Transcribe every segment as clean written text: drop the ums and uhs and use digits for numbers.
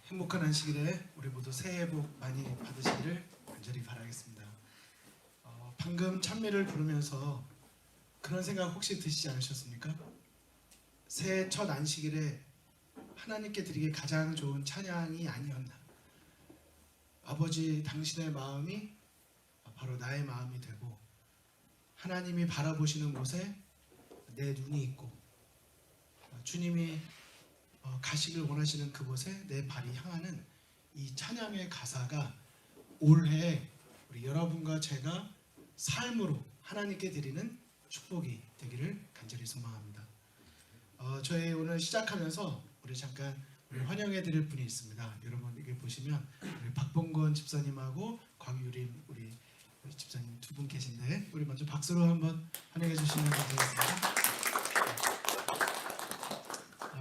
행복한 안식일에 우리 모두 새해 복 많이 받으시기를 간절히 바라겠습니다. 방금 찬미를 부르면서 그런 생각 혹시 드시지 않으셨습니까? 새해 첫 안식일에 하나님께 드리기 가장 좋은 찬양이 아니었나. 아버지, 당신의 마음이 바로 나의 마음이 되고 하나님이 바라보시는 곳에 내 눈이 있고 주님이 가시길 원하시는 그곳에 내 발이 향하는 이 찬양의 가사가 올해 우리 여러분과 제가 삶으로 하나님께 드리는 축복이 되기를 간절히 소망합니다. 저희 오늘 시작하면서 우리 잠깐 환영해 드릴 분이 있습니다. 여러분 여기 보시면 우리 박봉건 집사님하고 곽유림 우리 집사님 두 분 계신데 우리 먼저 박수로 한번 환영해 주시면 감사하겠습니다.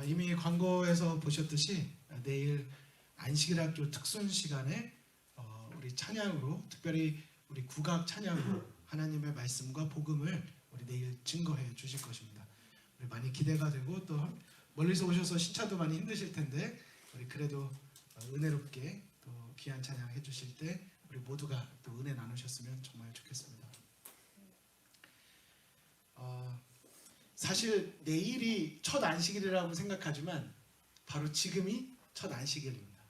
이미 광고에서 보셨듯이 내일 안식일 학교 특순 시간에 우리 찬양으로 특별히 우리 국악 찬양으로 하나님의 말씀과 복음을 우리 내일 증거해 주실 것입니다. 우리 많이 기대가 되고 또 멀리서 오셔서 신차도 많이 힘드실 텐데 우리 그래도 은혜롭게 또 귀한 찬양 해주실 때 우리 모두가 또 은혜 나누셨으면 정말 좋겠습니다. 사실 내일이 첫 안식일이라고 생각하지만 바로 지금이 첫 안식일입니다.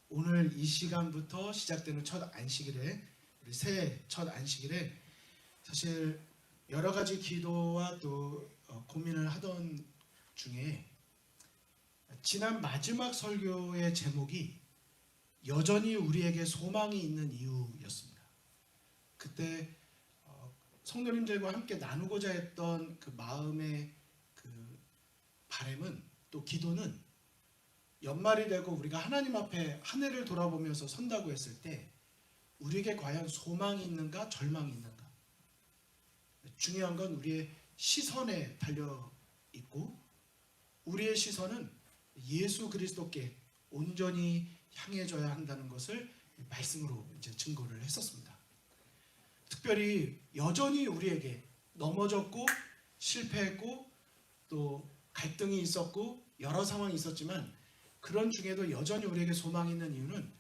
오늘 이 시간부터 시작되는 첫 안식일에 우리 새해 첫 안식일에 사실 여러 가지 기도와 또 고민을 하던 중에 지난 마지막 설교의 제목이 여전히 우리에게 소망이 있는 이유였습니다. 그때 성도님들과 함께 나누고자 했던 그 마음의 그 바람은 또 기도는 연말이 되고 우리가 하나님 앞에 한 해를 돌아보면서 선다고 했을 때 우리에게 과연 소망이 있는가 절망이 있는가. 중요한 건 우리의 시선에 달려 있고 우리의 시선은 예수 그리스도께 온전히 향해져야 한다는 것을 말씀으로 이제 증거를 했었습니다. 특별히 여전히 우리에게 넘어졌고 실패했고 또 갈등이 있었고 여러 상황이 있었지만 그런 중에도 여전히 우리에게 소망이 있는 이유는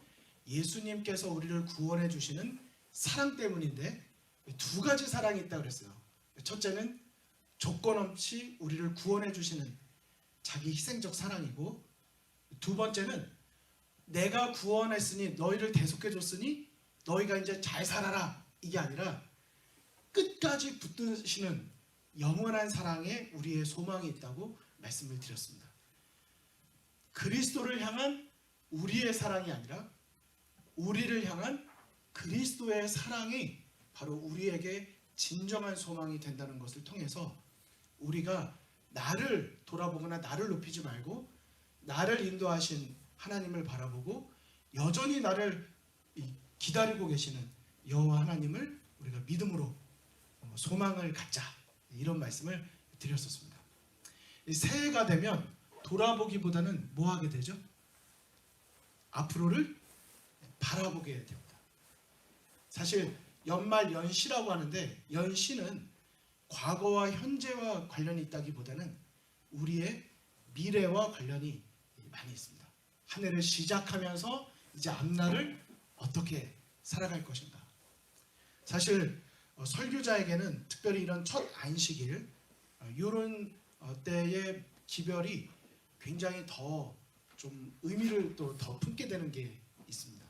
예수님께서 우리를 구원해 주시는 사랑 때문인데 두 가지 사랑이 있다고 그랬어요. 첫째는 조건 없이 우리를 구원해 주시는 자기 희생적 사랑이고 두 번째는 내가 구원했으니 너희를 대속해 줬으니 너희가 이제 잘 살아라 이게 아니라 끝까지 붙드시는 영원한 사랑에 우리의 소망이 있다고 말씀을 드렸습니다. 그리스도를 향한 우리의 사랑이 아니라 우리를 향한 그리스도의 사랑이 바로 우리에게 진정한 소망이 된다는 것을 통해서 우리가 나를 돌아보거나 나를 높이지 말고 나를 인도하신 하나님을 바라보고 여전히 나를 기다리고 계시는 여호와 하나님을 우리가 믿음으로 소망을 갖자 이런 말씀을 드렸었습니다. 새해가 되면 돌아보기보다는 뭐 하게 되죠? 앞으로를 바라보게 됩니다. 사실 연말 연시라고 하는데 연시는 과거와 현재와 관련이 있다기보다는 우리의 미래와 관련이 많이 있습니다. 한 해를 시작하면서 이제 앞날을 어떻게 살아갈 것인가. 사실 설교자에게는 특별히 이런 첫 안식일 이런 때의 기별이 굉장히 더 좀 의미를 또 더 품게 되는 게 있습니다.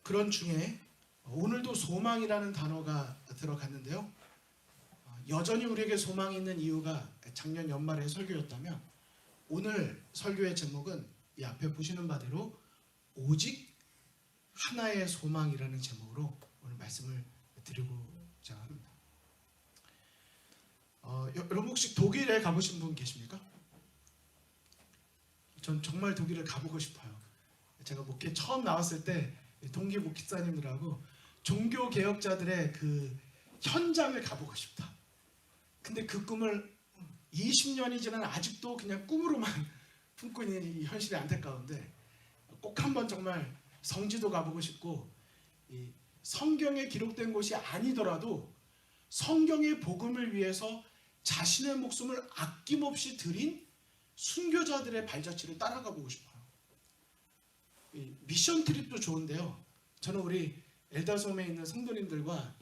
그런 중에 오늘도 소망이라는 단어가 들어갔는데요. 여전히 우리에게 소망이 있는 이유가 작년 연말의 설교였다면 오늘 설교의 제목은 이 앞에 보시는 바대로 오직 하나의 소망이라는 제목으로 오늘 말씀을 드리고자 합니다. 여러분 혹시 독일에 가보신 분 계십니까? 전 정말 독일을 가보고 싶어요. 제가 목회 처음 나왔을 때 동기 목사님들하고 종교 개혁자들의 그 현장을 가보고 싶다. 근데 그 꿈을 20년이 지난 아직도 그냥 꿈으로만 품고 있는 이 현실이 안타까운데 꼭 한번 정말 성지도 가보고 싶고 이 성경에 기록된 곳이 아니더라도 성경의 복음을 위해서 자신의 목숨을 아낌없이 드린 순교자들의 발자취를 따라가 보고 싶어요. 이 미션 트립도 좋은데요. 저는 우리 엘다솜에 있는 성도님들과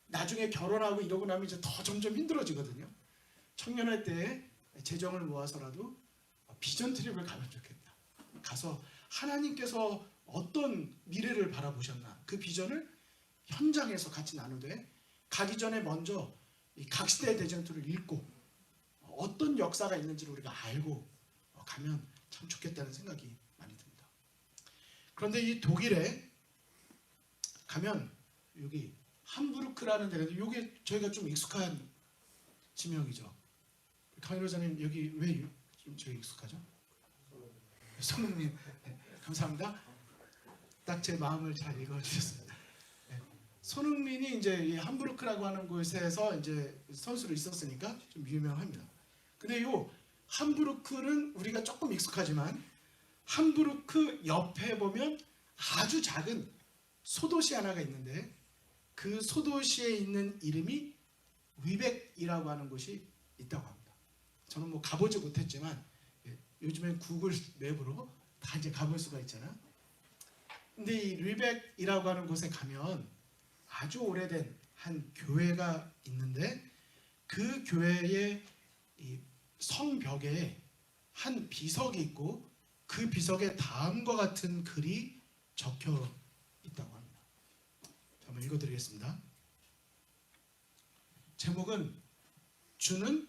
나중에 결혼하고 이러고 나면 이제 더 점점 힘들어지거든요. 청년할 때 재정을 모아서라도 비전 트립을 가면 좋겠다. 가서 하나님께서 어떤 미래를 바라보셨나 그 비전을 현장에서 같이 나누되 가기 전에 먼저 이 각시대 대전투를 읽고 어떤 역사가 있는지를 우리가 알고 가면 참 좋겠다는 생각이 많이 듭니다. 그런데 이 독일에 가면 여기 함부르크라는 데가 이게 저희가 좀 익숙한 지명이죠. 강의로사님 여기 왜 좀 저희 익숙하죠? 손흥민 네, 감사합니다. 딱 제 마음을 잘 읽어주셨습니다. 네. 손흥민이 이제 이 함부르크라고 하는 곳에서 이제 선수로 있었으니까 좀 유명합니다. 근데 요 함부르크는 우리가 조금 익숙하지만 함부르크 옆에 보면 아주 작은 소도시 하나가 있는데 그 소도시에 있는 이름이 위벡이라고 하는 곳이 있다고 합니다. 저는 뭐 가보지 못했지만 요즘엔 구글 맵으로 다 이제 가볼 수가 있잖아요. 근데 이 위벡이라고 하는 곳에 가면 아주 오래된 한 교회가 있는데 그 교회의 이 성벽에 한 비석이 있고 그 비석에 다음과 같은 글이 적혀 있다고 합니다. 한번 읽어드리겠습니다. 제목은 주는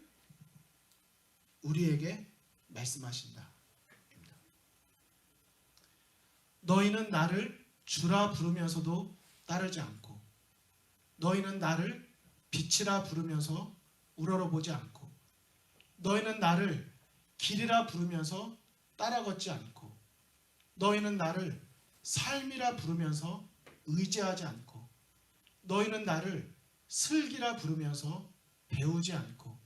우리에게 말씀하신다. 너희는 나를 주라 부르면서도 따르지 않고 너희는 나를 빛이라 부르면서 우러러보지 않고 너희는 나를 길이라 부르면서 따라 걷지 않고 너희는 나를 삶이라 부르면서 의지하지 않고 너희는 나를 슬기라 부르면서 배우지 않고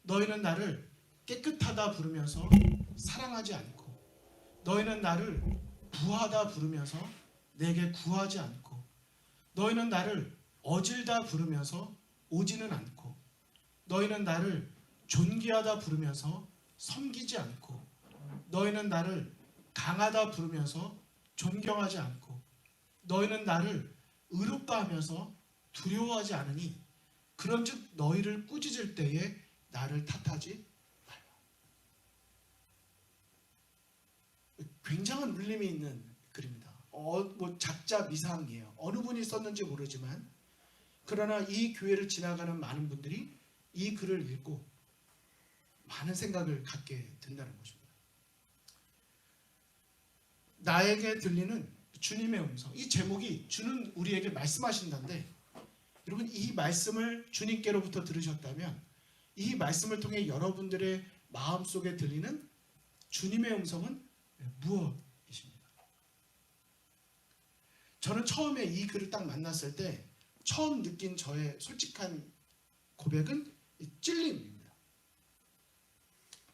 너희는 나를 깨끗하다 부르면서 사랑하지 않고 너희는 나를 부하다 부르면서 내게 구하지 않고 너희는 나를 어질다 부르면서 오지는 않고 너희는 나를 존귀하다 부르면서 섬기지 않고 너희는 나를 강하다 부르면서 존경하지 않고 너희는 나를 의롭다 하면서 두려워하지 않으니 그런즉 너희를 꾸짖을 때에 나를 탓하지 말라. 굉장한 울림이 있는 글입니다. 뭐 작자 미상이에요. 어느 분이 썼는지 모르지만 그러나 이 교회를 지나가는 많은 분들이 이 글을 읽고 많은 생각을 갖게 된다는 것입니다. 나에게 들리는 주님의 음성. 이 제목이 주는 우리에게 말씀하신다는데 여러분 이 말씀을 주님께로부터 들으셨다면 이 말씀을 통해 여러분들의 마음속에 들리는 주님의 음성은 무엇이십니까? 저는 처음에 이 글을 딱 만났을 때 처음 느낀 저의 솔직한 고백은 찔림입니다.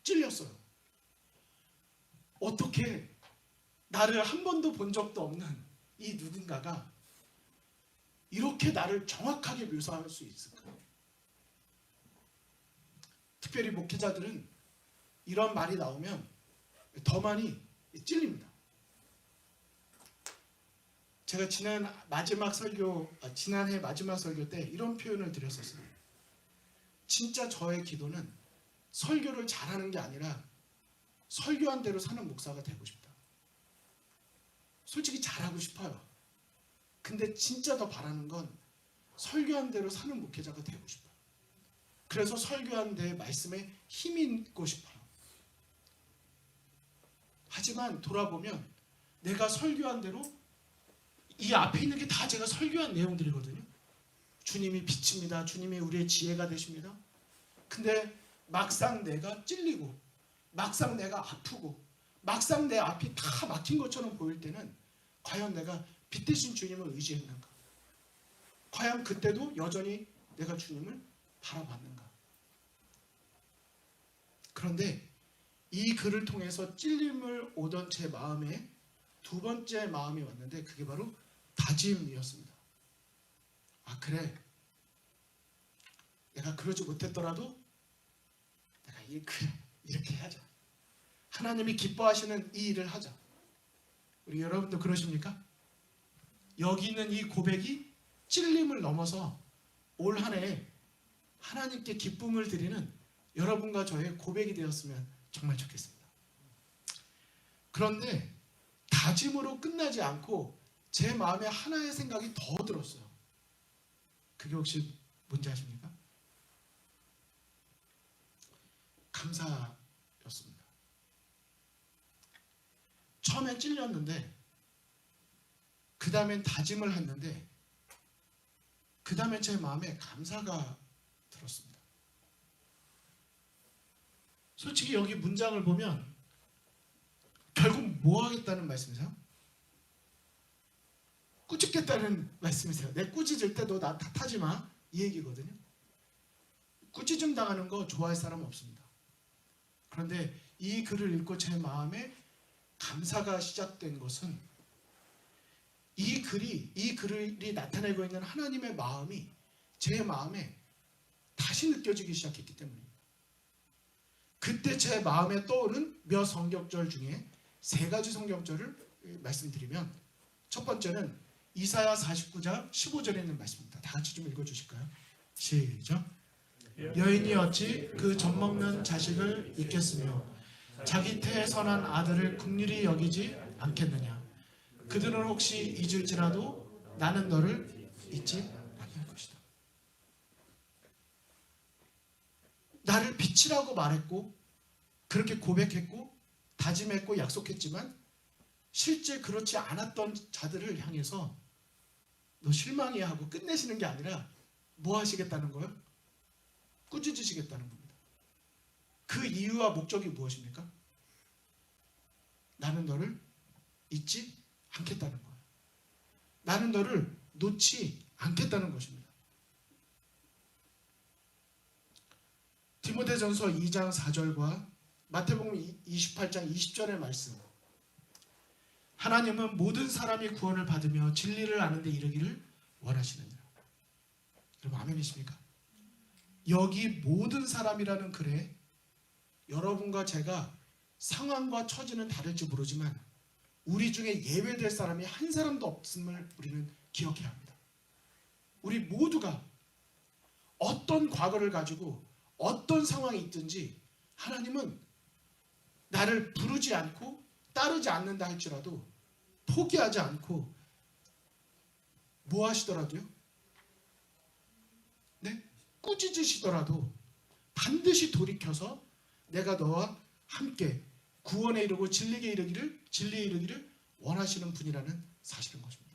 찔렸어요. 어떻게 나를 한 번도 본 적도 없는 이 누군가가 이렇게 나를 정확하게 묘사할 수 있을까? 특별히 목회자들은 이런 말이 나오면 더 많이 찔립니다. 제가 지난해 마지막 설교 때 이런 표현을 드렸었어요. 진짜 저의 기도는 설교를 잘하는 게 아니라 설교한 대로 사는 목사가 되고 싶다. 솔직히 잘하고 싶어요. 근데 진짜 더 바라는 건 설교한 대로 사는 목회자가 되고 싶어요. 그래서 설교한 데 말씀에 힘이 있고 싶어요. 하지만 돌아보면 내가 설교한 대로 이 앞에 있는 게 다 제가 설교한 내용들이거든요. 주님이 빛입니다. 주님이 우리의 지혜가 되십니다. 근데 막상 내가 찔리고 막상 내가 아프고 막상 내 앞이 다 막힌 것처럼 보일 때는 과연 내가 빛 대신 주님을 의지했는가? 과연 그때도 여전히 내가 주님을 바라봤는가? 그런데 이 글을 통해서 찔림을 오던 제 마음에 두 번째 마음이 왔는데 그게 바로 다짐이었습니다. 아 그래, 내가 그러지 못했더라도 내가 그래 이렇게 하자. 하나님이 기뻐하시는 이 일을 하자. 우리 여러분도 그러십니까? 여기 있는 이 고백이 찔림을 넘어서 올 한 해 하나님께 기쁨을 드리는 여러분과 저의 고백이 되었으면 정말 좋겠습니다. 그런데 다짐으로 끝나지 않고 제 마음에 하나의 생각이 더 들었어요. 그게 혹시 뭔지 아십니까? 감사였습니다. 처음엔 찔렸는데 그 다음엔 다짐을 했는데 그 다음엔 제 마음에 감사가 들었습니다. 솔직히 여기 문장을 보면 결국 뭐 하겠다는 말씀이세요? 꾸짖겠다는 말씀이세요. 내 꾸짖을 때 너 나 탓하지 마, 이 얘기거든요. 꾸짖음 당하는 거 좋아할 사람 없습니다. 그런데 이 글을 읽고 제 마음에 감사가 시작된 것은 이 글이 나타내고 있는 하나님의 마음이 제 마음에 다시 느껴지기 시작했기 때문입니다. 그때 제 마음에 떠오른 몇 성경절 중에 세 가지 성경절을 말씀드리면, 첫 번째는 이사야 49장 15절에 있는 말씀입니다. 다 같이 좀 읽어주실까요? 시작. 여인이 어찌 그 젖먹는 자식을 잊겠으며 자기 태에 선한 아들을 긍휼히 여기지 않겠느냐. 그들은 혹시 잊을지라도 나는 너를 잊지 아니할 것이다. 나를 빛이라고 말했고 그렇게 고백했고 다짐했고 약속했지만 실제 그렇지 않았던 자들을 향해서 너 실망이야 하고 끝내시는 게 아니라 뭐 하시겠다는 거예요? 꾸짖으시겠다는 겁니다. 그 이유와 목적이 무엇입니까? 나는 너를 잊지 않겠다는 거예요. 나는 너를 놓지 않겠다는 것입니다. 디모데전서 2장 4절과 마태복음 28장 20절의 말씀. 하나님은 모든 사람이 구원을 받으며 진리를 아는 데 이르기를 원하시느니라. 여러분 아멘이십니까? 여기 모든 사람이라는 글에 여러분과 제가 상황과 처지는 다를지 모르지만 우리 중에 예외될 사람이 한 사람도 없음을 우리는 기억해야 합니다. 우리 모두가 어떤 과거를 가지고 어떤 상황이 있든지 하나님은 나를 부르지 않고 따르지 않는다 할지라도 포기하지 않고 뭐 하시더라도요? 네? 꾸짖으시더라도 반드시 돌이켜서 내가 너와 함께 구원에 이르고 진리에 이르기를 원하시는 분이라는 사실인 것입니다.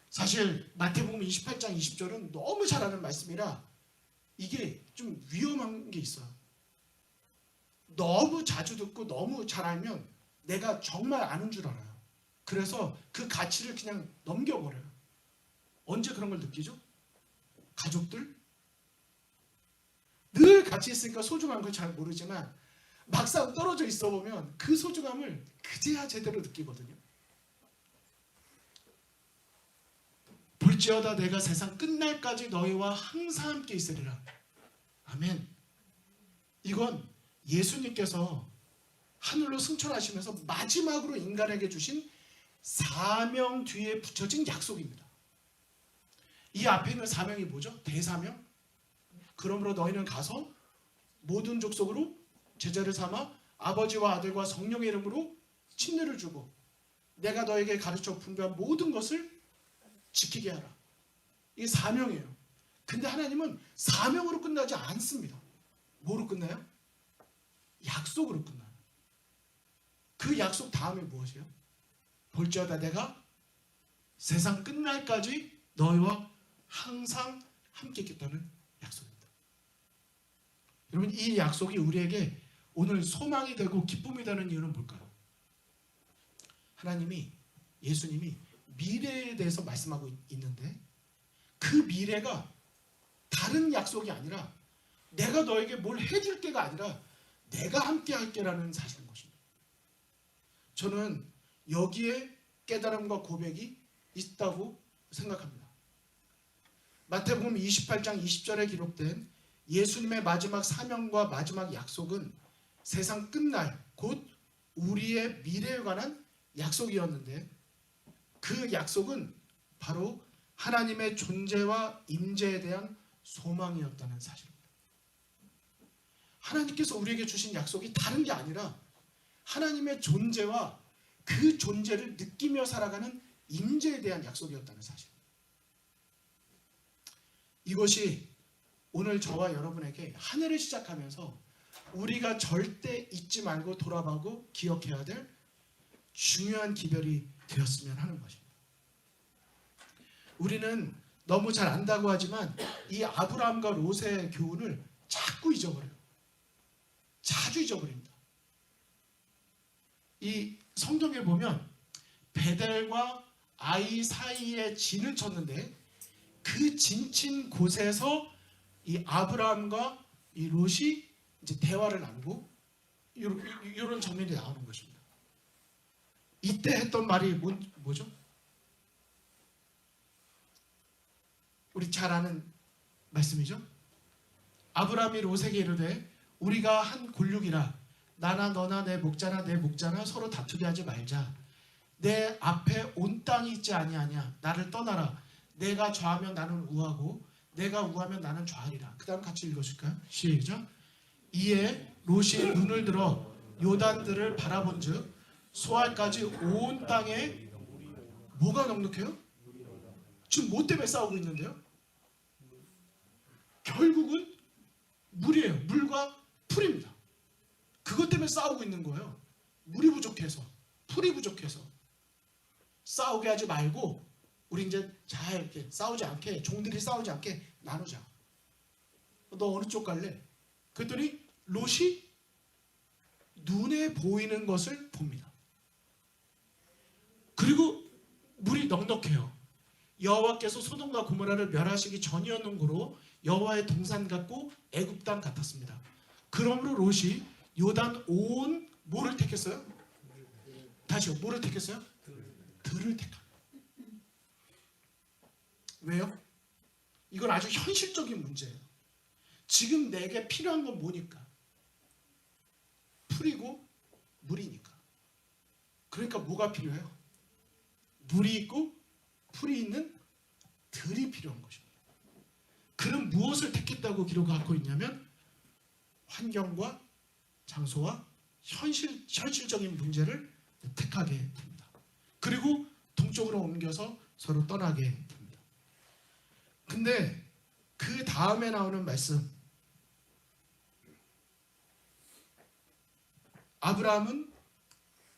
사실 마태복음 28장 20절은 너무 잘 아는 말씀이라 이게 좀 위험한 게 있어요. 너무 자주 듣고 너무 잘 알면 내가 정말 아는 줄 알아요. 그래서 그 가치를 그냥 넘겨버려요. 언제 그런 걸 느끼죠? 가족들? 늘 같이 있으니까 소중한 걸 잘 모르지만 막상 떨어져 있어 보면 그 소중함을 그제야 제대로 느끼거든요. 볼지어다 내가 세상 끝날까지 너희와 항상 함께 있으리라. 아멘. 이건 예수님께서 하늘로 승천하시면서 마지막으로 인간에게 주신 사명 뒤에 붙여진 약속입니다. 이 앞에 있는 사명이 뭐죠? 대사명. 그러므로 너희는 가서 모든 족속으로 제자를 삼아 아버지와 아들과 성령의 이름으로 침례를 주고 내가 너에게 가르쳐 분배한 모든 것을 지키게 하라. 이게 사명이에요. 근데 하나님은 사명으로 끝나지 않습니다. 뭐로 끝나요? 약속으로 끝나요. 그 약속 다음에 무엇이에요? 볼지어다 내가 세상 끝날까지 너희와 항상 함께 있겠다는 약속입니다. 여러분 이 약속이 우리에게 오늘 소망이 되고 기쁨이 되는 이유는 뭘까요? 하나님이 예수님이 미래에 대해서 말씀하고 있는데 그 미래가 다른 약속이 아니라 내가 너에게 뭘 해줄 게가 아니라 내가 함께 할게라는 사실인 것입니다. 저는 여기에 깨달음과 고백이 있다고 생각합니다. 마태복음 28장 20절에 기록된 예수님의 마지막 사명과 마지막 약속은 세상 끝날 곧 우리의 미래에 관한 약속이었는데 그 약속은 바로 하나님의 존재와 임재에 대한 소망이었다는 사실입니다. 하나님께서 우리에게 주신 약속이 다른 게 아니라 하나님의 존재와 그 존재를 느끼며 살아가는 임재에 대한 약속이었다는 사실입니다. 이것이 오늘 저와 여러분에게 한 해를 시작하면서 우리가 절대 잊지 말고 돌아보고 기억해야 될 중요한 기별이 되었으면 하는 것입니다. 우리는 너무 잘 안다고 하지만 이 아브라함과 롯의 교훈을 자꾸 잊어버려요. 자주 잊어버립니다. 이 성경에 보면 베델과 아이 사이에 진을 쳤는데 그 진친 곳에서 이 아브라함과 이 롯이 이제 대화를 나누고 이런 장면이 나오는 것입니다. 이때 했던 말이 뭐죠? 우리 잘 아는 말씀이죠. 아브라함이 롯에게 이르되 우리가 한 골육이라 나나 너나 내 목자나 내 목자나 서로 다투게 하지 말자. 내 앞에 온 땅이 있지 아니하냐. 나를 떠나라. 내가 좌하면 나는 우하고 내가 우하면 나는 좌하리라. 그 다음 같이 읽어줄까요? 시작. 이에 롯이 눈을 들어 요단들을 바라본즉 소알까지 온 땅에 뭐가 넉넉해요? 지금 뭐 때문에 싸우고 있는데요? 결국은 물이에요. 물과 풀입니다. 그것 때문에 싸우고 있는 거예요. 물이 부족해서, 풀이 부족해서. 싸우게 하지 말고 우리 이제 잘 이렇게 싸우지 않게, 종들이 싸우지 않게 나누자. 너 어느 쪽 갈래? 그랬더니 롯이 눈에 보이는 것을 봅니다. 그리고 물이 넉넉해요. 여호와께서 소돔과 고모라를 멸하시기 전이었는고로 여호와의 동산 같고 애굽 땅 같았습니다. 그러므로 롯이 요단 온 뭐를 택했어요? 다시요. 뭐를 택했어요? 들을 택합니다. 왜요? 이건 아주 현실적인 문제예요. 지금 내게 필요한 건 뭐니까? 풀이고 물이니까. 그러니까 뭐가 필요해요? 물이 있고 풀이 있는 들이 필요한 것입니다. 그럼 무엇을 택했다고 기록하고 있냐면 환경과 장소와 현실적인 문제를 택하게 됩니다. 그리고 동쪽으로 옮겨서 서로 떠나게 됩니다. 근데 그 다음에 나오는 말씀, 아브라함은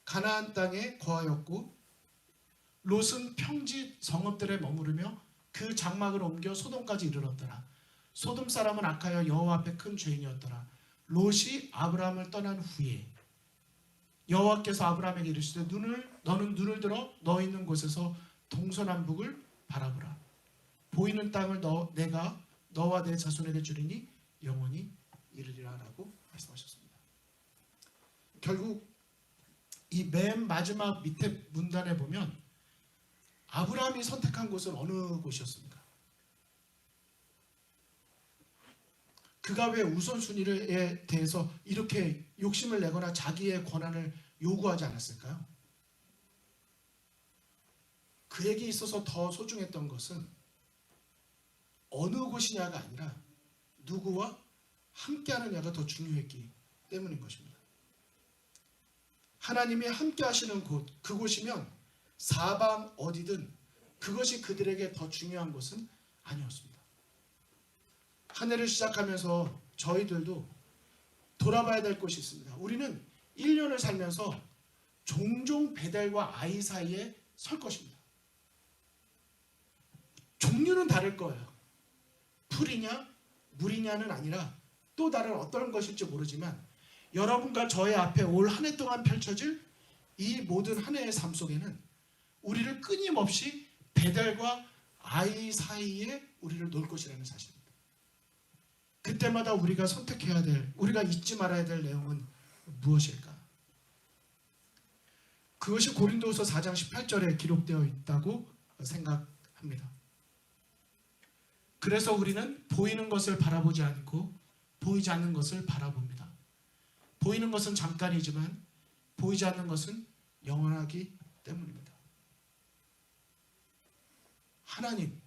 가나안 땅에 거하였고 롯은 평지 성읍들에 머무르며 그 장막을 옮겨 소돔까지 이르렀더라. 소돔 사람은 악하여 여호와 앞에 큰 죄인이었더라. 롯이 아브라함을 떠난 후에 여호와께서 아브라함에게 이르시되 너는 눈을 들어 너 있는 곳에서 동서남북을 바라보라. 보이는 땅을 내가 너와 내 자손에게 주리니 영원히 이르리라 라고 말씀하셨습니다. 결국 이 맨 마지막 밑에 문단에 보면 아브라함이 선택한 곳은 어느 곳이었습니까? 그가 왜 우선순위에 대해서 이렇게 욕심을 내거나 자기의 권한을 요구하지 않았을까요? 그에게 있어서 더 소중했던 것은 어느 곳이냐가 아니라 누구와 함께하느냐가 더 중요했기 때문인 것입니다. 하나님이 함께 하시는 곳, 그곳이면 사방 어디든 그것이 그들에게 더 중요한 것은 아니었습니다. 한 해를 시작하면서 저희들도 돌아봐야 될 것이 있습니다. 우리는 1년을 살면서 종종 베델과 아이 사이에 설 것입니다. 종류는 다를 거예요. 풀이냐 물이냐는 아니라 또 다른 어떤 것일지 모르지만 여러분과 저의 앞에 올 한 해 동안 펼쳐질 이 모든 한 해의 삶 속에는 우리를 끊임없이 베델과 아이 사이에 우리를 놓을 것이라는 사실입니다. 그때마다 우리가 선택해야 될, 우리가 잊지 말아야 될 내용은 무엇일까? 그것이 고린도후서 4장 18절에 기록되어 있다고 생각합니다. 그래서 우리는 보이는 것을 바라보지 않고 보이지 않는 것을 바라봅니다. 보이는 것은 잠깐이지만 보이지 않는 것은 영원하기 때문입니다. 하나님,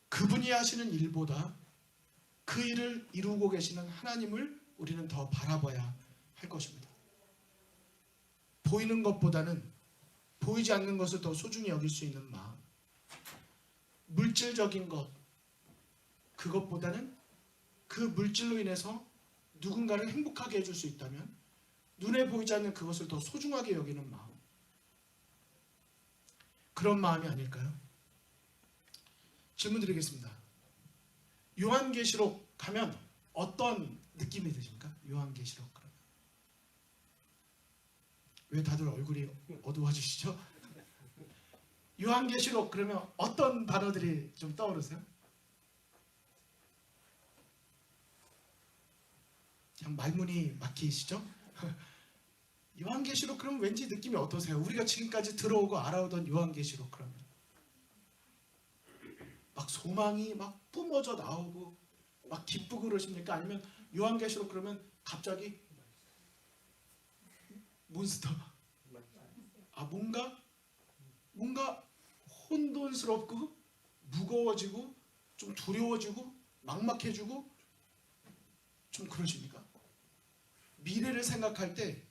그분이 하시는 일보다 그 일을 이루고 계시는 하나님을 우리는 더 바라봐야 할 것입니다. 보이는 것보다는 보이지 않는 것을 더 소중히 여길 수 있는 마음, 물질적인 것, 그것보다는 그 물질로 인해서 누군가를 행복하게 해줄 수 있다면 눈에 보이지 않는 그것을 더 소중하게 여기는 마음, 그런 마음이 아닐까요? 질문 드리겠습니다. 요한계시록 가면 어떤 느낌이 드십니까? 요한계시록 그러면 왜 다들 얼굴이 어두워지시죠? 요한계시록 그러면 어떤 단어들이 좀 떠오르세요? 그냥 말문이 막히시죠? 요한계시록 그러면 왠지 느낌이 어떠세요? 우리가 지금까지 들어오고 알아오던 요한계시록 그러면 막 소망이 막 뿜어져 나오고 막 기쁘고 그러십니까? 아니면 요한계시록 그러면 갑자기 몬스터, 뭔가 혼돈스럽고 무거워지고 좀 두려워지고 막막해지고 좀 그러십니까? 미래를 생각할 때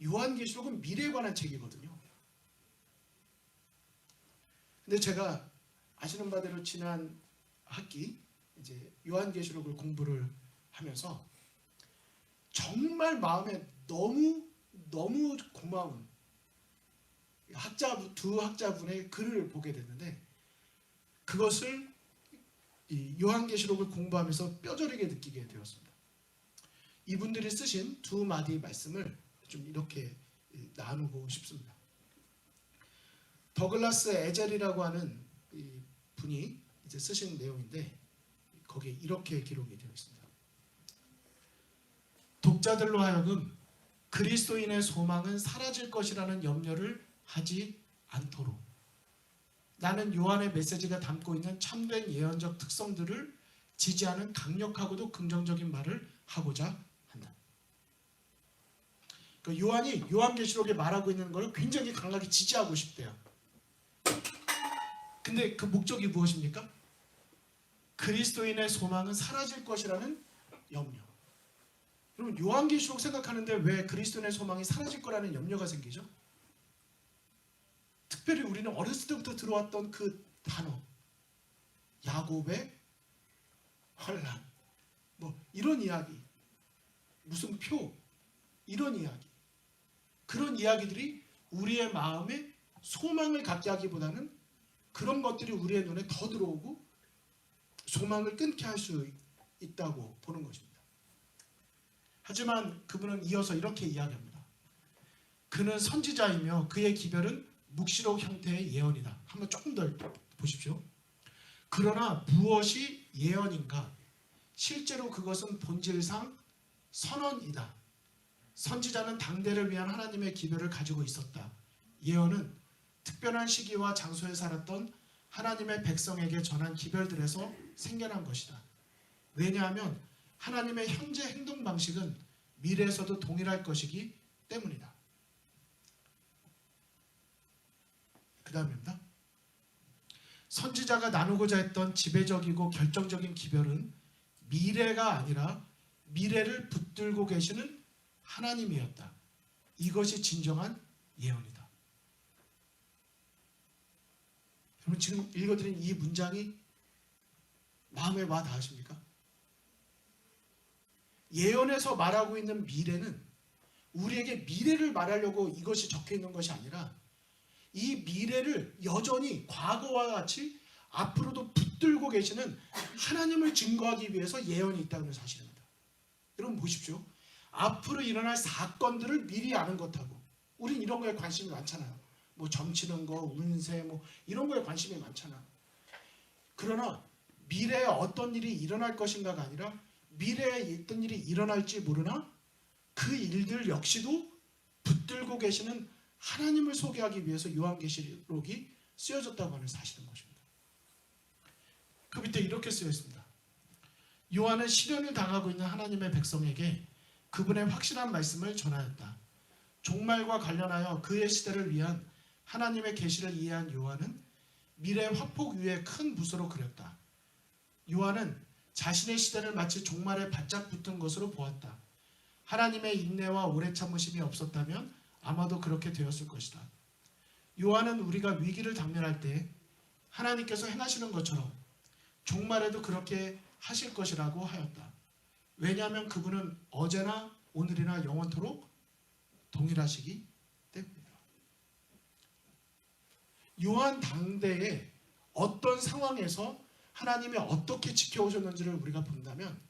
요한계시록은 미래에 관한 책이거든요. 근데 제가 아시는 바대로 지난 학기 이제 요한계시록을 공부를 하면서 정말 마음에 너무 고마운 두 학자분의 글을 보게 됐는데, 그것을 이 요한계시록을 공부하면서 뼈저리게 느끼게 되었습니다. 이분들이 쓰신 두 마디 말씀을 좀 이렇게 나누고 싶습니다. 더글라스 에젤이라고 하는 이 분이 이제 쓰신 내용인데, 거기에 이렇게 기록이 되어 있습니다. 독자들로 하여금 그리스도인의 소망은 사라질 것이라는 염려를 하지 않도록 나는 요한의 메시지가 담고 있는 참된 예언적 특성들을 지지하는 강력하고도 긍정적인 말을 하고자 한다. 그러니까 요한이 요한계시록에 말하고 있는 걸 굉장히 강하게 지지하고 싶대요. 근데 그 목적이 무엇입니까? 그리스도인의 소망은 사라질 것이라는 염려. 여러분, 요한계시록 생각하는데 왜 그리스도인의 소망이 사라질 거라는 염려가 생기죠? 특별히 우리는 어렸을 때부터 들어왔던 그 단어, 야곱의 환란, 뭐 이런 이야기, 무슨 표, 이런 이야기, 그런 이야기들이 우리의 마음에 소망을 갖게 하기보다는 그런 것들이 우리의 눈에 더 들어오고 소망을 끊게 할 수 있다고 보는 것입니다. 하지만 그분은 이어서 이렇게 이야기합니다. 그는 선지자이며 그의 기별은 묵시록 형태의 예언이다. 한번 조금 더 보십시오. 그러나 무엇이 예언인가? 실제로 그것은 본질상 선언이다. 선지자는 당대를 위한 하나님의 기별을 가지고 있었다. 예언은 특별한 시기와 장소에 살았던 하나님의 백성에게 전한 기별들에서 생겨난 것이다. 왜냐하면 하나님의 현재 행동 방식은 미래에서도 동일할 것이기 때문이다. 그 다음입니다. 선지자가 나누고자 했던 지배적이고 결정적인 기별은 미래가 아니라 미래를 붙들고 계시는 하나님이었다. 이것이 진정한 예언이다. 여러분, 지금 읽어드린 이 문장이 마음에 와 닿으십니까? 예언에서 말하고 있는 미래는 우리에게 미래를 말하려고 이것이 적혀 있는 것이 아니라 이 미래를 여전히 과거와 같이 앞으로도 붙들고 계시는 하나님을 증거하기 위해서 예언이 있다는 사실입니다. 여러분 보십시오. 앞으로 일어날 사건들을 미리 아는 것하고, 우린 이런 거에 관심이 많잖아요. 뭐 점치는 거, 운세, 뭐 이런 거에 관심이 많잖아. 그러나 미래에 어떤 일이 일어날 것인가가 아니라 미래에 어떤 일이 일어날지 모르나 그 일들 역시도 붙들고 계시는 하나님을 소개하기 위해서 요한계시록이 쓰여졌다고 하는 사실인 것입니다. 그 밑에 이렇게 쓰여 있습니다. 요한은 시련을 당하고 있는 하나님의 백성에게 그분의 확실한 말씀을 전하였다. 종말과 관련하여 그의 시대를 위한 하나님의 계시를 이해한 요한은 미래 화폭 위에 큰 붓으로 그렸다. 요한은 자신의 시대를 마치 종말에 바짝 붙은 것으로 보았다. 하나님의 인내와 오래 참으심이 없었다면 아마도 그렇게 되었을 것이다. 요한은 우리가 위기를 당면할 때 하나님께서 행하시는 것처럼 종말에도 그렇게 하실 것이라고 하였다. 왜냐하면 그분은 어제나 오늘이나 영원토록 동일하시기 때문이다. 요한 당대에 어떤 상황에서 하나님이 어떻게 지켜오셨는지를 우리가 본다면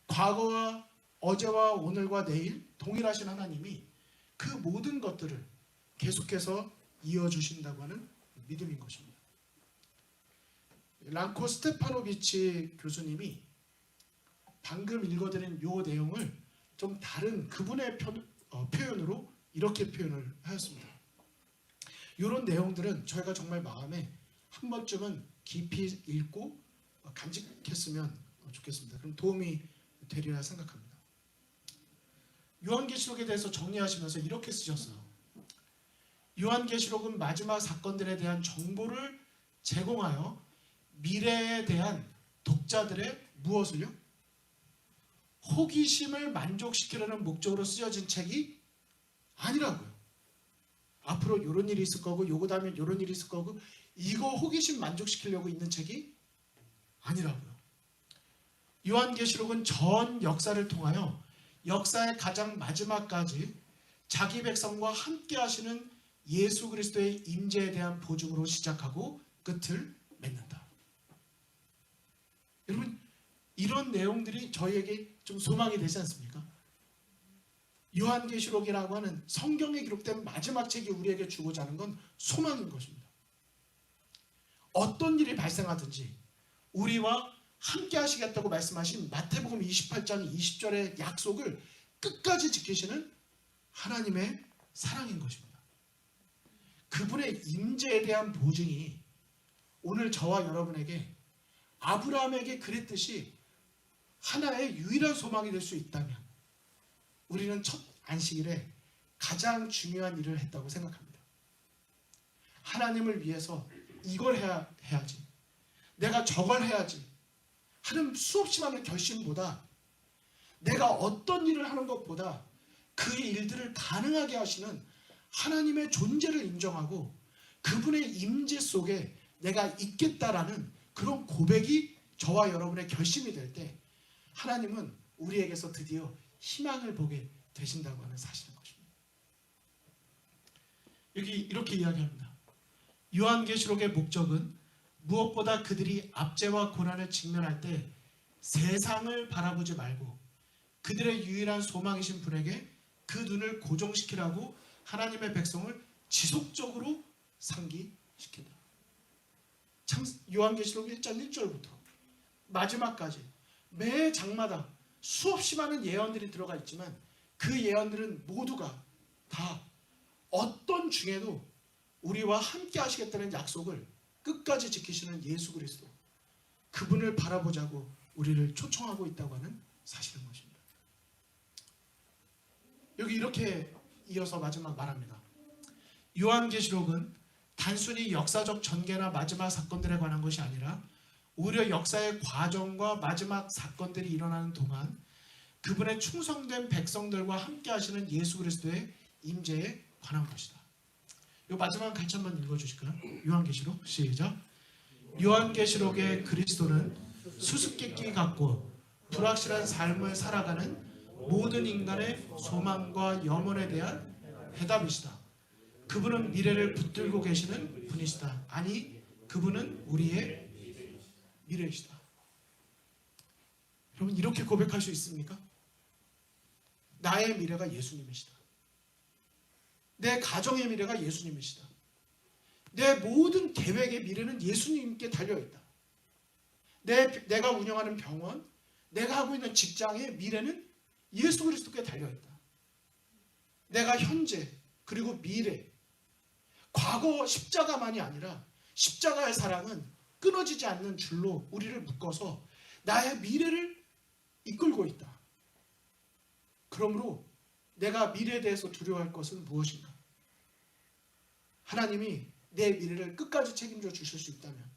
과거와 어제와 오늘과 내일 동일하신 하나님이 그 모든 것들을 계속해서 이어주신다고 하는 믿음인 것입니다. 랑코 스테파노비치 교수님이 방금 읽어드린 이 내용을 좀 다른 그분의 표현으로 이렇게 표현을 하였습니다. 이런 내용들은 저희가 정말 마음에 한 번쯤은 깊이 읽고 간직했으면 좋겠습니다. 그럼 도움이 되리라 생각합니다. 요한계시록에 대해서 정리하시면서 이렇게 쓰셨어요. 요한계시록은 마지막 사건들에 대한 정보를 제공하여 미래에 대한 독자들의 무엇을요? 호기심을 만족시키려는 목적으로 쓰여진 책이 아니라고요. 앞으로 이런 일이 있을 거고 요거 다음에 이런 일이 있을 거고 이거 호기심 만족시키려고 있는 책이 아니라고요. 요한계시록은 전 역사를 통하여 역사의 가장 마지막까지 자기 백성과 함께 하시는 예수 그리스도의 임재에 대한 보증으로 시작하고 끝을 맺는다. 여러분, 이런 내용들이 저희에게 좀 소망이 되지 않습니까? 요한계시록이라고 하는 성경에 기록된 마지막 책이 우리에게 주고자 하는 건 소망인 것입니다. 어떤 일이 발생하든지 우리와 함께 하시겠다고 말씀하신 마태복음 28장 20절의 약속을 끝까지 지키시는 하나님의 사랑인 것입니다. 그분의 임재에 대한 보증이 오늘 저와 여러분에게 아브라함에게 그랬듯이 하나의 유일한 소망이 될 수 있다면 우리는 첫 안식일에 가장 중요한 일을 했다고 생각합니다. 하나님을 위해서 이걸 해야지, 내가 저걸 해야지 하는 수없이 많은 결심보다 내가 어떤 일을 하는 것보다 그 일들을 가능하게 하시는 하나님의 존재를 인정하고 그분의 임재 속에 내가 있겠다라는 그런 고백이 저와 여러분의 결심이 될 때 하나님은 우리에게서 드디어 희망을 보게 되신다고 하는 사실인 것입니다. 여기 이렇게 이야기합니다. 요한계시록의 목적은 무엇보다 그들이 압제와 고난을 직면할 때 세상을 바라보지 말고 그들의 유일한 소망이신 분에게 그 눈을 고정시키라고 하나님의 백성을 지속적으로 상기시킨다. 참 요한계시록 1장 1절부터 마지막까지 매 장마다 수없이 많은 예언들이 들어가 있지만 그 예언들은 모두가 다 어떤 중에도 우리와 함께 하시겠다는 약속을 끝까지 지키시는 예수 그리스도, 그분을 바라보자고 우리를 초청하고 있다고 하는 사실인 것입니다. 여기 이렇게 이어서 마지막 말합니다. 요한계시록은 단순히 역사적 전개나 마지막 사건들에 관한 것이 아니라 오히려 역사의 과정과 마지막 사건들이 일어나는 동안 그분의 충성된 백성들과 함께 하시는 예수 그리스도의 임재에 관한 것이다. 이 마지막 같이 한번 읽어주실까요? 요한계시록 시작. 요한계시록의 그리스도는 수수께끼 같고 불확실한 삶을 살아가는 모든 인간의 소망과 염원에 대한 해답이시다. 그분은 미래를 붙들고 계시는 분이시다. 아니, 그분은 우리의 미래이시다. 여러분, 이렇게 고백할 수 있습니까? 나의 미래가 예수님이시다. 내 가정의 미래가 예수님이시다. 내 모든 계획의 미래는 예수님께 달려있다. 내가 운영하는 병원, 내가 하고 있는 직장의 미래는 예수 그리스도께 달려있다. 내가 현재 그리고 미래, 과거 십자가만이 아니라 십자가의 사랑은 끊어지지 않는 줄로 우리를 묶어서 나의 미래를 이끌고 있다. 그러므로 내가 미래에 대해서 두려워할 것은 무엇인가? 하나님이 내 미래를 끝까지 책임져 주실 수 있다면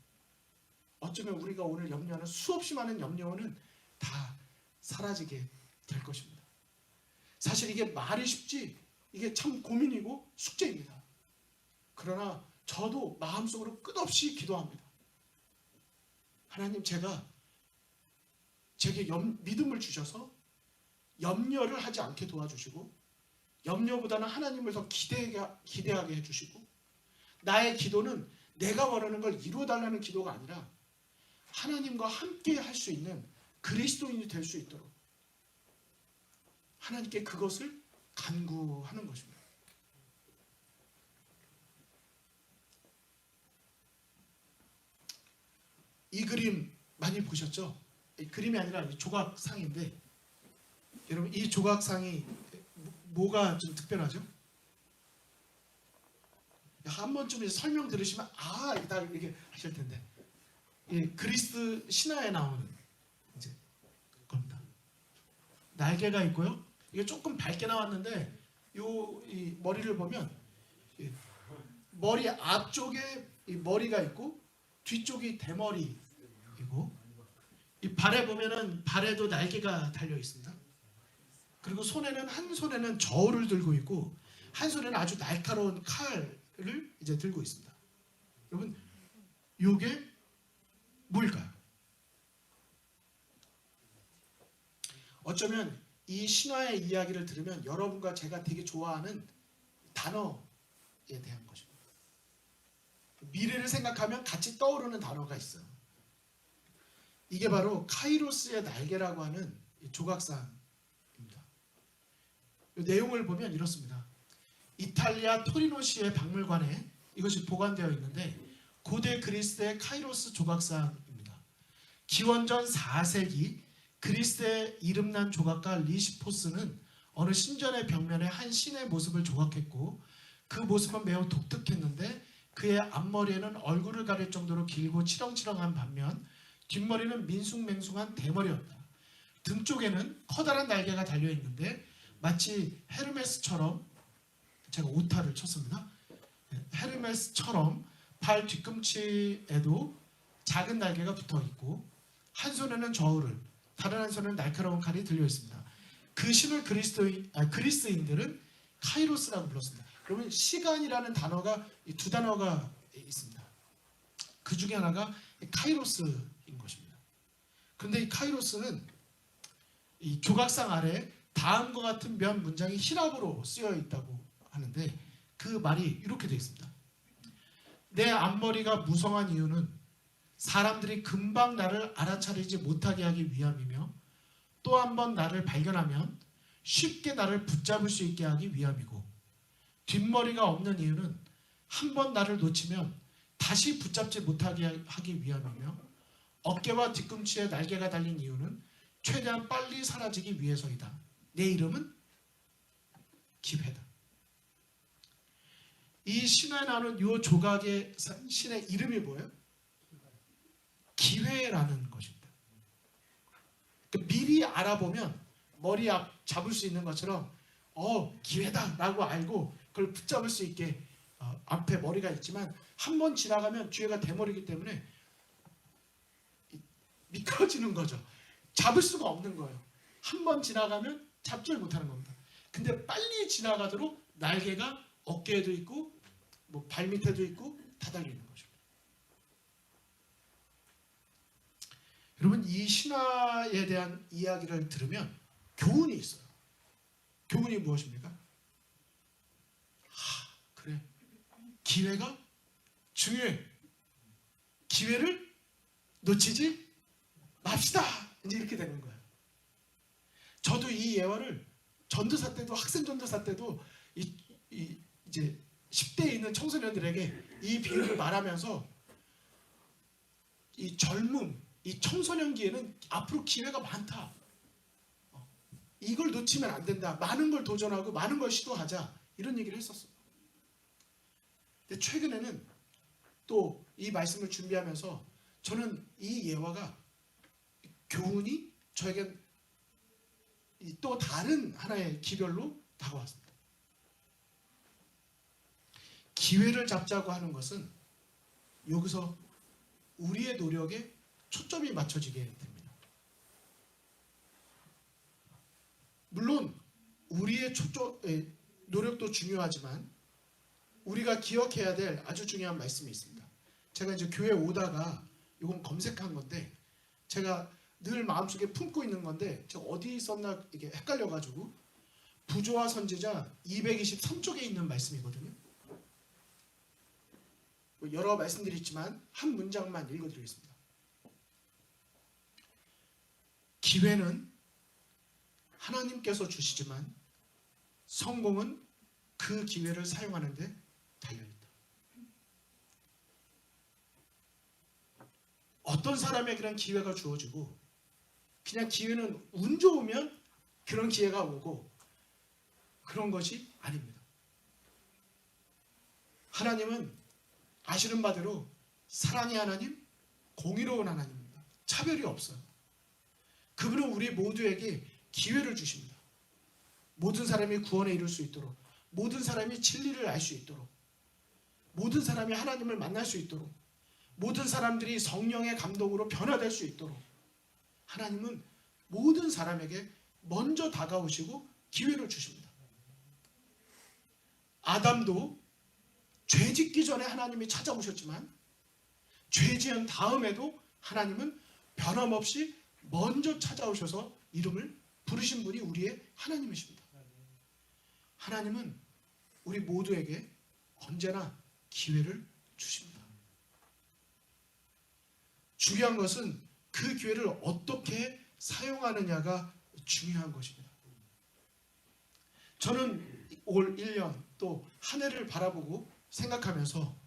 어쩌면 우리가 오늘 염려하는 수없이 많은 염려는 다 사라지게 될 것입니다. 사실 이게 말이 쉽지 이게 참 고민이고 숙제입니다. 그러나 저도 마음속으로 끝없이 기도합니다. 하나님, 제게 믿음을 주셔서 염려를 하지 않게 도와주시고 염려보다는 하나님을 더 기대하게 해주시고 나의 기도는 내가 원하는 걸 이루어달라는 기도가 아니라 하나님과 함께 할 수 있는 그리스도인이 될 수 있도록 하나님께 그것을 간구하는 것입니다. 이 그림 많이 보셨죠? 그림이 아니라 조각상인데 여러분 이 조각상이 뭐가 좀 특별하죠? 한 번쯤 설명 들으시면 다 이렇게 하실 텐데 그리스 신화에 나오는 이제 겁니다. 날개가 있고요. 이게 조금 밝게 나왔는데 이 머리를 보면 머리 앞쪽에 이 머리가 있고 뒤쪽이 대머리이고 이 발에 보면은 발에도 날개가 달려 있습니다. 그리고 한 손에는 저울을 들고 있고 한 손에는 아주 날카로운 칼을 이제 들고 있습니다. 여러분, 이게 뭘까요? 어쩌면 이 신화의 이야기를 들으면 여러분과 제가 되게 좋아하는 단어에 대한 것입니다. 미래를 생각하면 같이 떠오르는 단어가 있어요. 이게 바로 카이로스의 날개라고 하는 조각상입니다. 내용을 보면 이렇습니다. 이탈리아 토리노시의 박물관에 이것이 보관되어 있는데 고대 그리스의 카이로스 조각상입니다. 기원전 4세기 그리스의 이름난 조각가 리시포스는 어느 신전의 벽면에 한 신의 모습을 조각했고 그 모습은 매우 독특했는데 그의 앞머리에는 얼굴을 가릴 정도로 길고 치렁치렁한 반면 뒷머리는 민숭맹숭한 대머리였다. 등 쪽에는 커다란 날개가 달려있는데 마치 헤르메스처럼, 제가 오타를 쳤습니다. 헤르메스처럼 발 뒤꿈치에도 작은 날개가 붙어있고 한 손에는 저울을, 다른 한 손에는 날카로운 칼이 들려있습니다. 그 신을 그리스인들은 카이로스라고 불렀습니다. 그러면 시간이라는 단어가 두 단어가 있습니다. 그 중에 하나가 카이로스인 것입니다. 그런데 이 카이로스는 이 조각상 아래 다음과 같은 몇 문장이 히랍어로 쓰여 있다고 하는데 그 말이 이렇게 되어 있습니다. 내 앞머리가 무성한 이유는 사람들이 금방 나를 알아차리지 못하게 하기 위함이며 또 한 번 나를 발견하면 쉽게 나를 붙잡을 수 있게 하기 위함이고 뒷머리가 없는 이유는 한 번 나를 놓치면 다시 붙잡지 못하게 하기 위함이며 어깨와 뒤꿈치에 날개가 달린 이유는 최대한 빨리 사라지기 위해서이다. 내 이름은 기회다. 이 신화에 나오는 이 조각의 신의 이름이 뭐예요? 기회라는 것입니다. 미리 알아보면 머리 앞 잡을 수 있는 것처럼 기회다 라고 알고 그걸 붙잡을 수 있게 앞에 머리가 있지만 한 번 지나가면 뒤에가 대머리이기 때문에 미끄러지는 거죠. 잡을 수가 없는 거예요. 한 번 지나가면 잡지를 못하는 겁니다. 근데 빨리 지나가도록 날개가 어깨에도 있고 뭐 발밑에도 있고 다 달리는 거죠. 여러분, 이 신화에 대한 이야기를 들으면 교훈이 있어요. 교훈이 무엇입니까? 그래, 기회가 중요해. 기회를 놓치지 맙시다. 이제 이렇게 되는 거예요. 저도 이 예화를 전도사 때도, 학생 전도사 때도 이제 10대에 있는 청소년들에게 이 비유를 말하면서 이 젊음, 이 청소년기에는 앞으로 기회가 많다. 이걸 놓치면 안 된다. 많은 걸 도전하고 많은 걸 시도하자. 이런 얘기를 했었어요. 근데 최근에는 또 이 말씀을 준비하면서 저는 이 예화가 교훈이 저에겐 또 다른 하나의 기별로 다가왔습니다. 기회를 잡자고 하는 것은 여기서 우리의 노력에 초점이 맞춰지게 됩니다. 물론 우리의 노력도 중요하지만 우리가 기억해야 될 아주 중요한 말씀이 있습니다. 제가 이제 교회 오다가 이건 검색한 건데 제가 늘 마음속에 품고 있는 건데 제가 어디 있었나 이게 헷갈려가지고 부조화 선지자 223쪽에 있는 말씀이거든요. 여러 말씀들이 있지만 한 문장만 읽어드리겠습니다. 기회는 하나님께서 주시지만 성공은 그 기회를 사용하는 데 달려있다. 어떤 사람에게는 기회가 주어지고 그냥 기회는 운 좋으면 그런 기회가 오고 그런 것이 아닙니다. 하나님은 아시는 바대로 사랑의 하나님, 공의로운 하나님입니다. 차별이 없어요. 그분은 우리 모두에게 기회를 주십니다. 모든 사람이 구원에 이룰 수 있도록, 모든 사람이 진리를 알 수 있도록, 모든 사람이 하나님을 만날 수 있도록, 모든 사람들이 성령의 감동으로 변화될 수 있도록 하나님은 모든 사람에게 먼저 다가오시고 기회를 주십니다. 아담도 죄 짓기 전에 하나님이 찾아오셨지만 죄 지은 다음에도 하나님은 변함없이 먼저 찾아오셔서 이름을 부르신 분이 우리의 하나님이십니다. 하나님은 우리 모두에게 언제나 기회를 주십니다. 중요한 것은 그 기회를 어떻게 사용하느냐가 중요한 것입니다. 저는 올 1년 또 한 해를 바라보고 생각하면서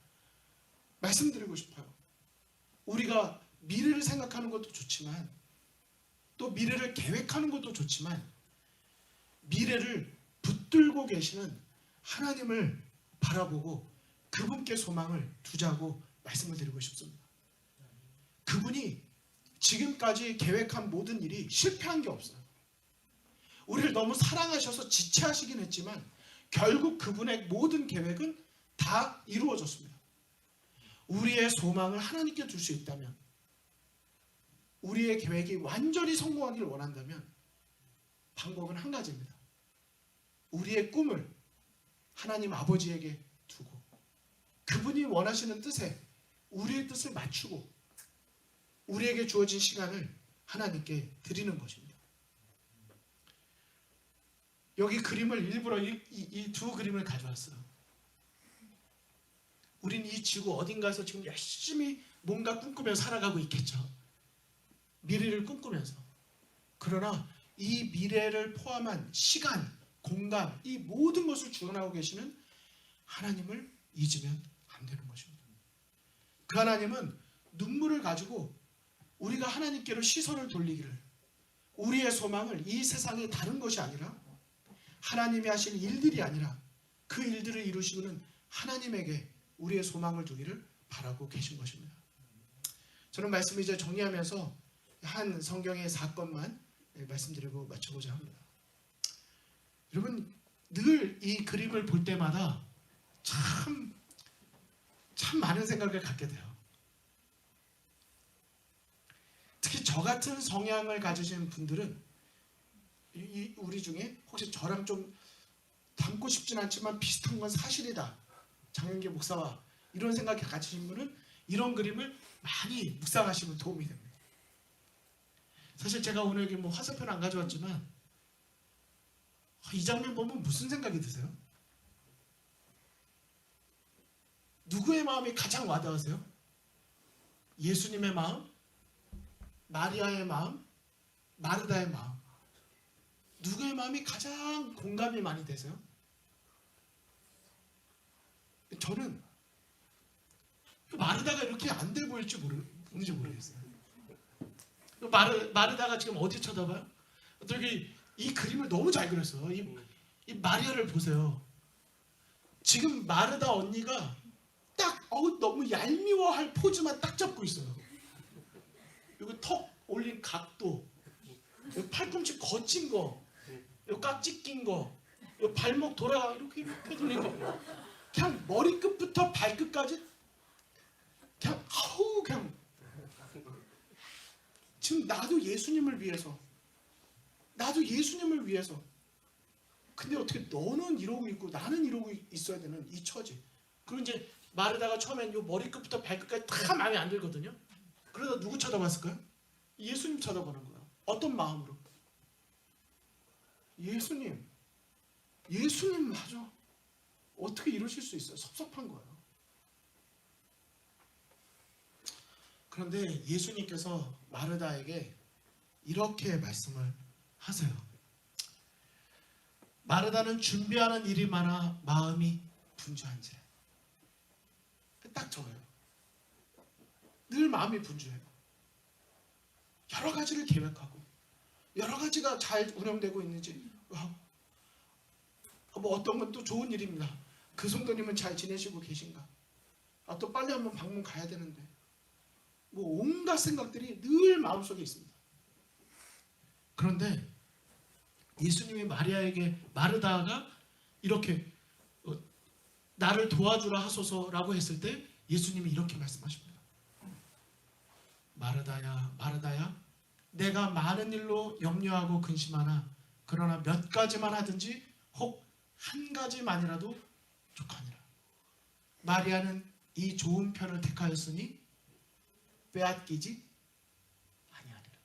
말씀드리고 싶어요. 우리가 미래를 생각하는 것도 좋지만 또 미래를 계획하는 것도 좋지만 미래를 붙들고 계시는 하나님을 바라보고 그분께 소망을 두자고 말씀을 드리고 싶습니다. 그분이 지금까지 계획한 모든 일이 실패한 게 없어요. 우리를 너무 사랑하셔서 지체하시긴 했지만 결국 그분의 모든 계획은 다 이루어졌습니다. 우리의 소망을 하나님께 둘 수 있다면, 우리의 계획이 완전히 성공하기를 원한다면 방법은 한 가지입니다. 우리의 꿈을 하나님 아버지에게 두고 그분이 원하시는 뜻에 우리의 뜻을 맞추고 우리에게 주어진 시간을 하나님께 드리는 것입니다. 여기 그림을 일부러 이 두 그림을 가져왔어요. 우린 이 지구 어딘가에서 지금 열심히 뭔가 꿈꾸며 살아가고 있겠죠. 미래를 꿈꾸면서. 그러나 이 미래를 포함한 시간, 공간, 이 모든 것을 주관하고 계시는 하나님을 잊으면 안 되는 것입니다. 그 하나님은 눈물을 가지고 우리가 하나님께로 시선을 돌리기를, 우리의 소망을 이 세상의 다른 것이 아니라 하나님이 하신 일들이 아니라 그 일들을 이루시는 하나님에게 우리의 소망을 두기를 바라고 계신 것입니다. 저는 말씀을 이제 정리하면서 한 성경의 사건만 말씀드리고 마쳐보자 합니다. 여러분, 늘 이 그림을 볼 때마다 참 많은 생각을 갖게 돼요. 특히 저 같은 성향을 가지신 분들은 우리 중에 혹시 저랑 좀 닮고 싶진 않지만 비슷한 건 사실이다, 장영기 목사와 이런 생각을 가지신 분은 이런 그림을 많이 묵상하시면 도움이 됩니다. 사실 제가 오늘 여기 화살표는 안 가져왔지만 이 장면 보면 무슨 생각이 드세요? 누구의 마음이 가장 와닿으세요? 예수님의 마음? 마리아의 마음? 마르다의 마음? 누구의 마음이 가장 공감이 많이 되세요? 저는 마르다가 이렇게 안 돼 보일지 모르는지 모르겠어요. 마르다가 지금 어디 쳐다봐요? 여기 이 그림을 너무 잘 그렸어요. 이 마리아를 보세요. 지금 마르다 언니가 딱 너무 얄미워할 포즈만 딱 잡고 있어요. 여기 턱 올린 각도, 여기 팔꿈치 거친 거, 여기 깍지 낀 거, 요 발목 돌아가 이렇게 돌리고 그냥 머리끝부터 발끝까지 그냥 아우 그냥 지금 나도 예수님을 위해서 근데 어떻게 너는 이러고 있고 나는 이러고 있어야 되는 이 처지. 그리고 이제 마르다가 처음엔 요 머리끝부터 발끝까지 다 마음에 안 들거든요. 그러다 누구 쳐다봤을까요? 예수님 쳐다보는 거야. 어떤 마음으로? 예수님 맞아. 어떻게 이러실 수 있어요? 섭섭한 거예요. 그런데 예수님께서 마르다에게 이렇게 말씀을 하세요. 마르다는 준비하는 일이 많아 마음이 분주한지라. 딱 저거예요. 늘 마음이 분주해요. 여러 가지를 계획하고 여러 가지가 잘 운영되고 있는지 뭐 어떤 건 또 좋은 일입니다. 그 성도님은 잘 지내시고 계신가? 또 빨리 한번 방문 가야 되는데 뭐 온갖 생각들이 늘 마음속에 있습니다. 그런데 예수님이 마르다가 이렇게 나를 도와주라 하소서라고 했을 때 예수님이 이렇게 말씀하십니다. 마르다야 내가 많은 일로 염려하고 근심하나 그러나 몇 가지만 하든지 혹 한 가지만이라도 족하니라. 마리아는 이 좋은 편을 택하였으니 빼앗기지 아니하리라.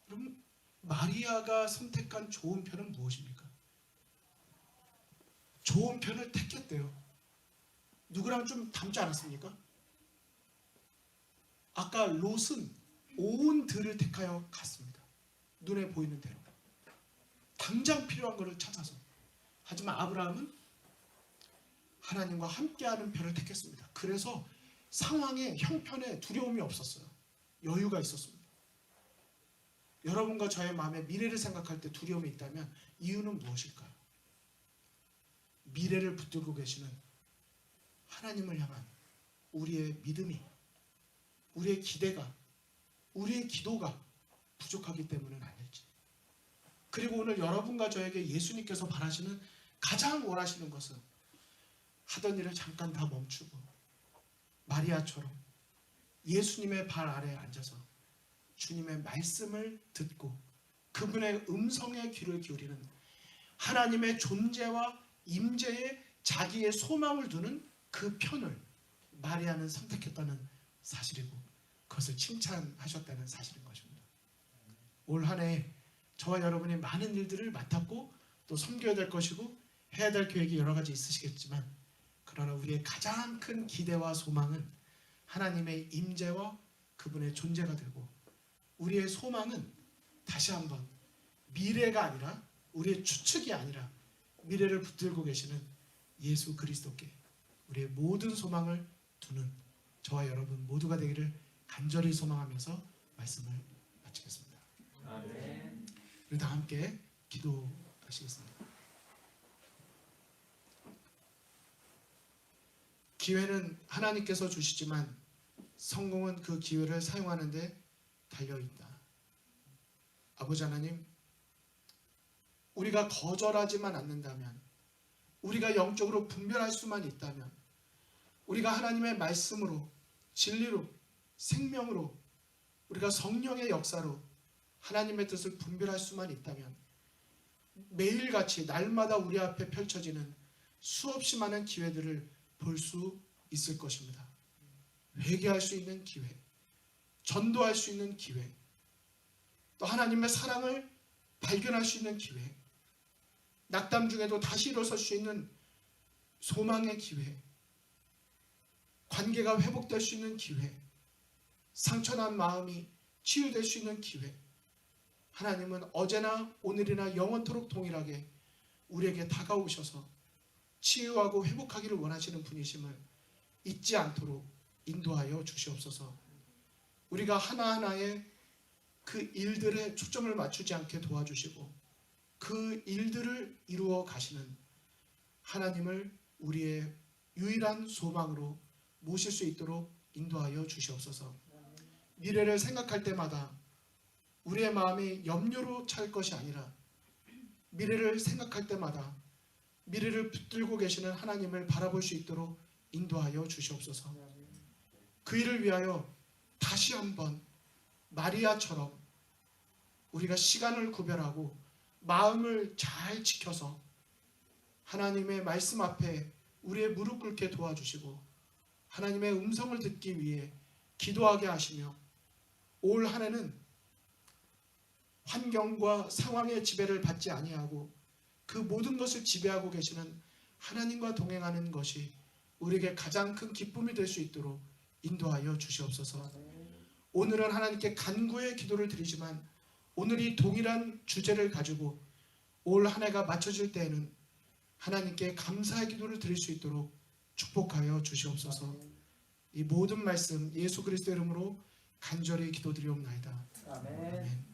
그럼 마리아가 선택한 좋은 편은 무엇입니까? 좋은 편을 택했대요. 누구랑 좀 닮지 않았습니까? 아까 롯은 온 들을 택하여 갔습니다. 눈에 보이는 대로 당장 필요한 것을 찾아서. 하지만 아브라함은 하나님과 함께하는 편을 택했습니다. 그래서 상황에 형편에 두려움이 없었어요. 여유가 있었습니다. 여러분과 저의 마음에 미래를 생각할 때 두려움이 있다면 이유는 무엇일까요? 미래를 붙들고 계시는 하나님을 향한 우리의 믿음이, 우리의 기대가, 우리의 기도가 부족하기 때문은 아닐지. 그리고 오늘 여러분과 저에게 예수님께서 바라시는 가장 원하시는 것은 하던 일을 잠깐 다 멈추고 마리아처럼 예수님의 발 아래에 앉아서 주님의 말씀을 듣고 그분의 음성에 귀를 기울이는 하나님의 존재와 임재에 자기의 소망을 두는 그 편을 마리아는 선택했다는 사실이고 그것을 칭찬하셨다는 사실인 것입니다. 올 한 해 저와 여러분이 많은 일들을 맡았고 또 섬겨야 될 것이고 해야 될 계획이 여러 가지 있으시겠지만 그러나 우리의 가장 큰 기대와 소망은 하나님의 임재와 그분의 존재가 되고 우리의 소망은 다시 한번 미래가 아니라 우리의 추측이 아니라 미래를 붙들고 계시는 예수 그리스도께 우리의 모든 소망을 두는 저와 여러분 모두가 되기를 간절히 소망하면서 말씀을 마치겠습니다. 아멘. 우리 다 함께 기도하시겠습니다. 기회는 하나님께서 주시지만 성공은 그 기회를 사용하는 데 달려있다. 아버지 하나님, 우리가 거절하지만 않는다면, 우리가 영적으로 분별할 수만 있다면, 우리가 하나님의 말씀으로, 진리로, 생명으로, 우리가 성령의 역사로 하나님의 뜻을 분별할 수만 있다면 매일같이 날마다 우리 앞에 펼쳐지는 수없이 많은 기회들을 볼 수 있을 것입니다. 회개할 수 있는 기회, 전도할 수 있는 기회, 또 하나님의 사랑을 발견할 수 있는 기회, 낙담 중에도 다시 일어설 수 있는 소망의 기회, 관계가 회복될 수 있는 기회, 상처난 마음이 치유될 수 있는 기회. 하나님은 어제나 오늘이나 영원토록 동일하게 우리에게 다가오셔서 치유하고 회복하기를 원하시는 분이심을 잊지 않도록 인도하여 주시옵소서. 우리가 하나하나의 그 일들에 초점을 맞추지 않게 도와주시고 그 일들을 이루어 가시는 하나님을 우리의 유일한 소망으로 모실 수 있도록 인도하여 주시옵소서. 미래를 생각할 때마다 우리의 마음이 염려로 찰 것이 아니라 미래를 생각할 때마다 미래를 붙들고 계시는 하나님을 바라볼 수 있도록 인도하여 주시옵소서. 그 일을 위하여 다시 한번 마리아처럼 우리가 시간을 구별하고 마음을 잘 지켜서 하나님의 말씀 앞에 우리의 무릎 꿇게 도와주시고 하나님의 음성을 듣기 위해 기도하게 하시며 올 한 해는 환경과 상황의 지배를 받지 아니하고 그 모든 것을 지배하고 계시는 하나님과 동행하는 것이 우리에게 가장 큰 기쁨이 될 수 있도록 인도하여 주시옵소서. 오늘은 하나님께 간구의 기도를 드리지만 오늘 이 동일한 주제를 가지고 올 한 해가 맞춰질 때에는 하나님께 감사의 기도를 드릴 수 있도록 축복하여 주시옵소서. 이 모든 말씀 예수 그리스도 이름으로 간절히 기도드리옵나이다. 아멘. 아멘.